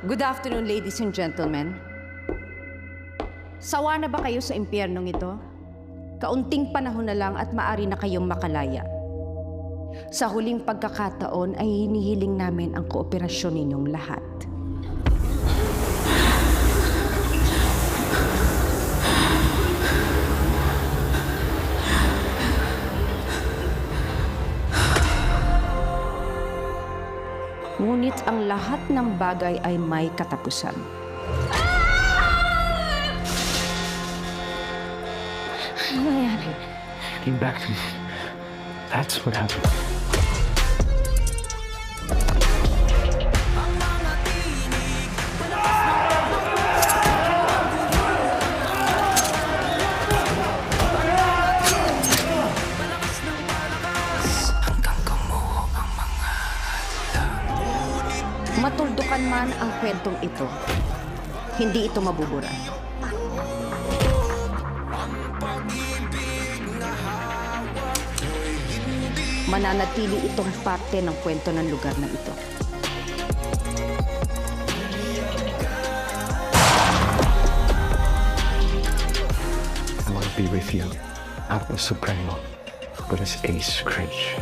Good afternoon, ladies and gentlemen. Sawa na ba kayo sa impyernong ito? Kaunting panahon na lang at maaari na kayong makalaya. Sa huling pagkakataon ay hinihiling namin ang kooperasyon ninyong lahat. Ngunit ang lahat ng bagay ay may katapusan. Ano nangyari? Came back to me. That's what happened. Matuldukan man ang kwentong ito, hindi ito mabubura. Mananatili itong parte ng kwento ng lugar na ito. I want to be with you, not as Supremo, but as Ace Cringe.